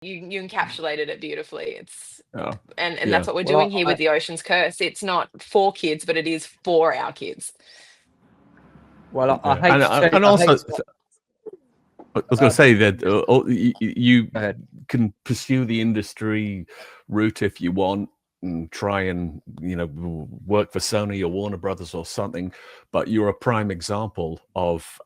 you encapsulated it beautifully. It's and Yeah. that's what we're doing here with The Ocean's Curse. It's not for kids, but it is for our kids. Well, I hate to say, and also, I was going to say that you can pursue the industry route if you want, and try and work for Sony or Warner Brothers or something, but you're a prime example of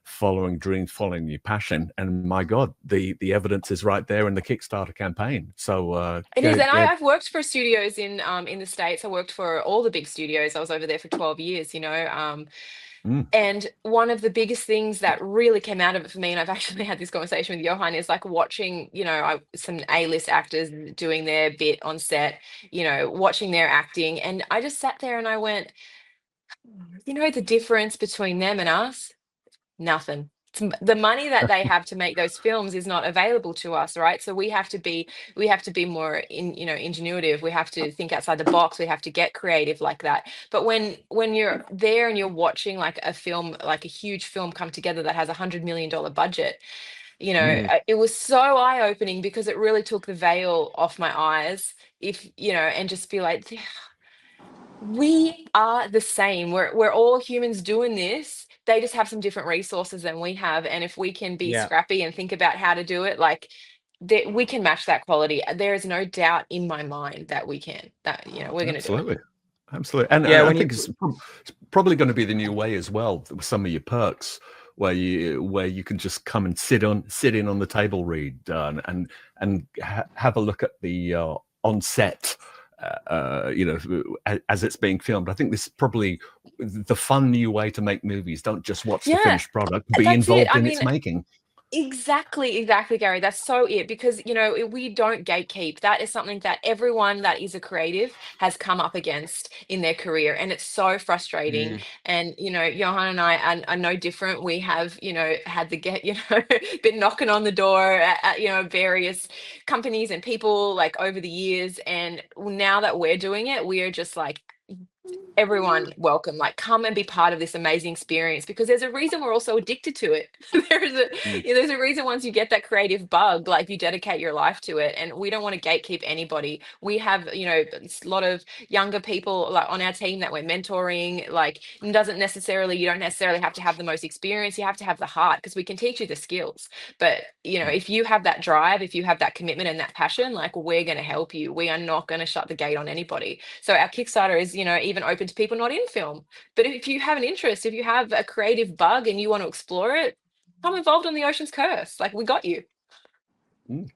following dreams, following your passion, and my God, the evidence is right there in the Kickstarter campaign. So it is, and I've worked for studios in the States. I worked for all the big studios. I was over there for 12 years, and one of the biggest things that really came out of it for me, and I've actually had this conversation with Johan, is like watching, some A-list actors doing their bit on set, watching their acting. And I just sat there and I went, the difference between them and us? Nothing. The money that they have to make those films is not available to us, right? So we have to be more ingenuitive. We have to think outside the box. We have to get creative like that. But when you're there and you're watching like a film, like a huge film come together that has $100 million budget, it was so eye-opening, because it really took the veil off my eyes, and just be like, we are the same. We're all humans doing this. They just have some different resources than we have. And if we can be scrappy and think about how to do it, like we can match that quality. There is no doubt in my mind that we can, we're going to do it. Absolutely. And I think it's probably going to be the new way as well, with some of your perks, where you can just come and sit in on the table read and have a look at the on set, as it's being filmed. I think this is probably the fun new way to make movies. Don't just watch the finished product, be involved in its making. Exactly, Gary. That's so it, because we don't gatekeep. That is something that everyone that is a creative has come up against in their career, and it's so frustrating. And Johan and I are no different. We have had been knocking on the door at various companies and people like over the years, and now that we're doing it, we are just like, everyone welcome, like come and be part of this amazing experience, because there's a reason we're also addicted to it. There's a reason once you get that creative bug, like you dedicate your life to it, and we don't want to gatekeep anybody. We have a lot of younger people like on our team that we're mentoring. Like you don't necessarily have to have the most experience, you have to have the heart, because we can teach you the skills. But if you have that drive, if you have that commitment and that passion, like we're going to help you. We are not going to shut the gate on anybody. So our Kickstarter is even open to people not in film. But if you have an interest, if you have a creative bug and you want to explore it, come involved on The Ocean's Curse. Like, we got you. One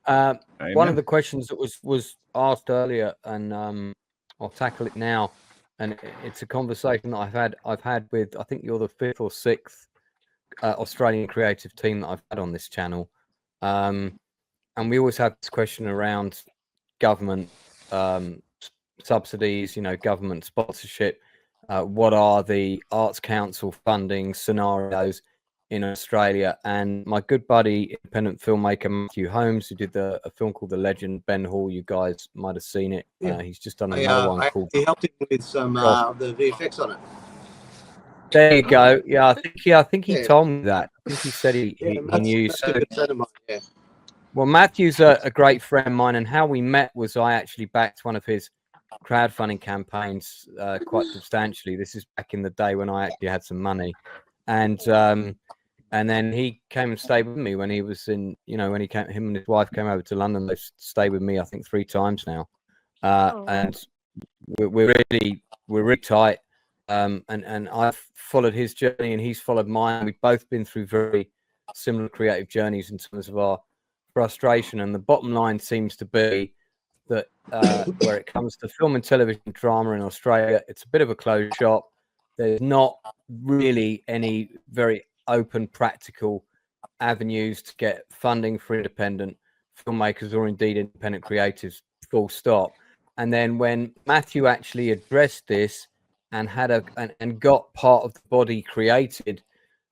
of the questions that was asked earlier, and I'll tackle it now, and it's a conversation that I've had with, I think you're the 5th or 6th Australian creative team that I've had on this channel, and we always have this question around government subsidies, government sponsorship. What are the Arts Council funding scenarios in Australia? And my good buddy, independent filmmaker Matthew Holmes, who did a film called The Legend, Ben Hall, you guys might have seen it. He's just done another one called. He helped him with some the VFX on it. There you go. Yeah, I think he told me that. I think he said he knew. Well, Matthew's a great friend of mine, and how we met was I actually backed one of his crowdfunding campaigns quite substantially. This is back in the day when I actually had some money, and then he came and stayed with me when he was in, when him and his wife came over to London. They've stayed with me, I think, 3 times now, and we're really tight. And I've followed his journey and he's followed mine. We've both been through very similar creative journeys in terms of our frustration. And the bottom line seems to be that where it comes to film and television drama in Australia, it's a bit of a closed shop. There's not really any very open, practical avenues to get funding for independent filmmakers or indeed independent creatives, full stop. And then when Matthew actually addressed this and had and got part of the body created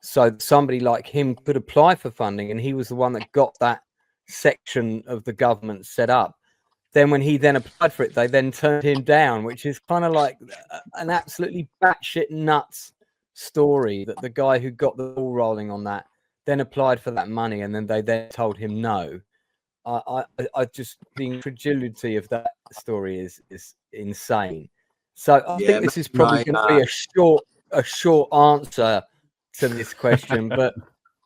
so somebody like him could apply for funding, and he was the one that got that section of the government set up, then when he then applied for it, they then turned him down, which is kind of like an absolutely batshit nuts story, that the guy who got the ball rolling on that then applied for that money, and then they then told him no. I just, the incredulity of that story is insane. So I think this is probably going to be a short answer to this question, but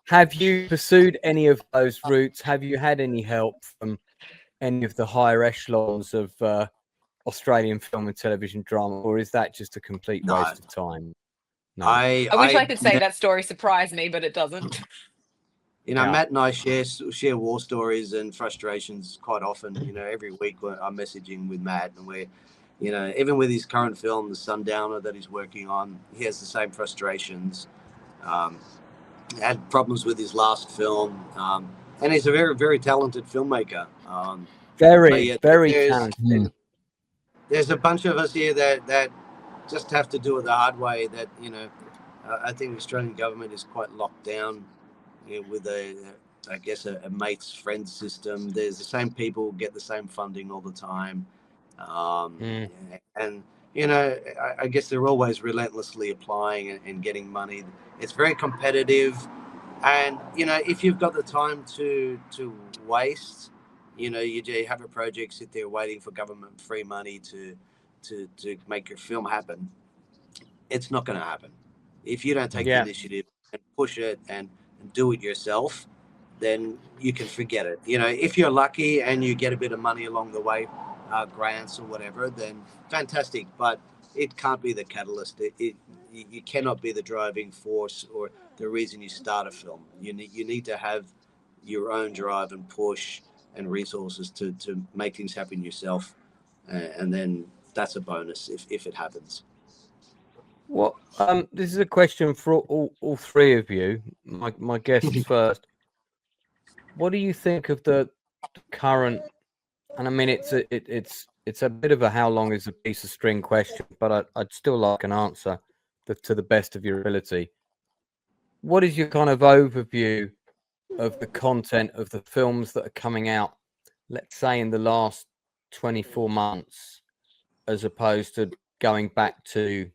have you pursued any of those routes? Have you had any help from any of the higher echelons of Australian film and television drama, or is that just a complete waste of time? No. I wish I could say that story surprised me, but it doesn't. You know, Matt and I share war stories and frustrations quite often. You know, every week I'm messaging with Matt, and we're, you know, even with his current film, The Sundowner, that he's working on, he has the same frustrations. Had problems with his last film, and he's a very, very talented filmmaker. Very talented. There's a bunch of us here that just have to do it the hard way. That, you know, I think the Australian government is quite locked down, you know, with a mate's friend system. There's the same people get the same funding all the time, and you know, I guess they're always relentlessly applying and getting money. It's very competitive, and you know, if you've got the time to waste, you know, you have a project, sit there waiting for government free money to make your film happen. It's not going to happen if you don't take the initiative and push it and do it yourself. Then you can forget it. You know, if you're lucky and you get a bit of money along the way, grants or whatever, then fantastic. But it can't be the catalyst. You cannot be the driving force or the reason you start a film. You need to have your own drive and push and resources to make things happen yourself, and then that's a bonus if it happens. Well, this is a question for all three of you. My guests first. What do you think of the current? And I mean, it's a bit of a how long is a piece of string question, but I'd still like an answer to the best of your ability. What is your kind of overview of the content of the films that are coming out, let's say in the last 24 months, as opposed to going back to,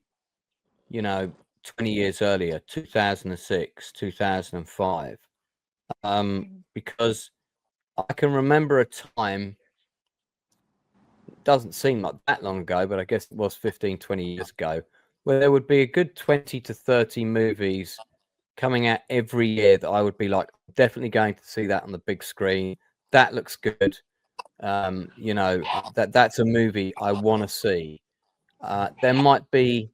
you know, 20 years earlier, 2006, 2005? Because I can remember a time, it doesn't seem like that long ago, but I guess it was 15, 20 years ago, where there would be a good 20 to 30 movies coming out every year that I would be like, definitely going to see that on the big screen. That looks good. You know, that's a movie I want to see. There might be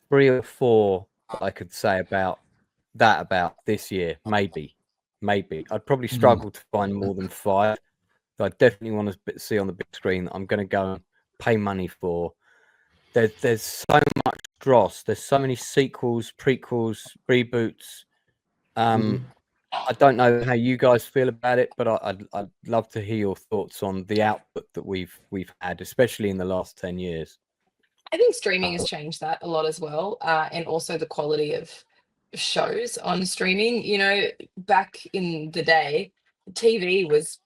3 or 4 that I could say about this year. Maybe. I'd probably struggle to find more than 5. But I definitely want to see on the big screen that I'm going to go and pay money for. There's so much dross. There's so many sequels, prequels, reboots. I don't know how you guys feel about it, but I'd love to hear your thoughts on the output that we've had, especially in the last 10 years. I think streaming has changed that a lot as well, and also the quality of shows on streaming. You know, back in the day, TV was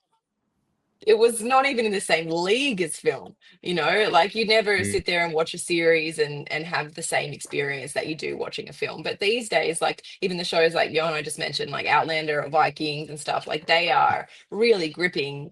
not even in the same league as film. You know, like you'd never sit there and watch a series and have the same experience that you do watching a film. But these days, like even the shows like Johan I just mentioned, like Outlander or Vikings and stuff, like they are really gripping.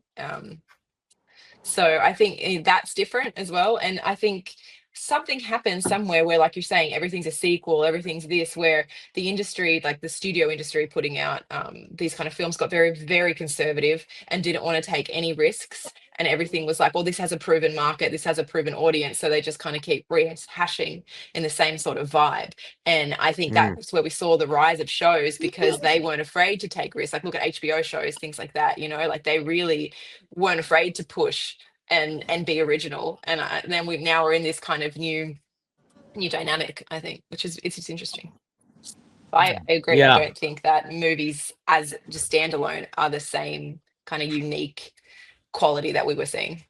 So I think that's different as well. And I think something happens somewhere where, like you're saying, everything's a sequel, everything's this, where the industry, like the studio industry putting out these kind of films, got very, very conservative and didn't want to take any risks. And everything was like, well, this has a proven market, this has a proven audience. So they just kind of keep rehashing in the same sort of vibe. And I think that's where we saw the rise of shows, because they weren't afraid to take risks. Like look at HBO shows, things like that, you know, like they really weren't afraid to push and be original. And then we're in this kind of new dynamic, I think, which is it's interesting. I agree. I don't think that movies as just standalone are the same kind of unique quality that we were seeing.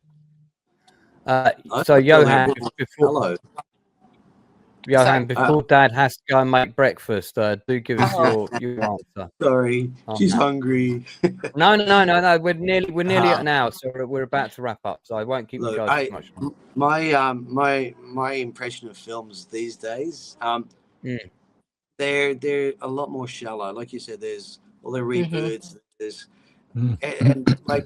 So Johan, before Dad has to go and make breakfast, do give us your answer. Sorry, she's hungry. No. We're nearly at an hour, so we're about to wrap up. So I won't keep you guys too much. My impression of films these days, they're a lot more shallow. Like you said, there's all the reboots. There's and like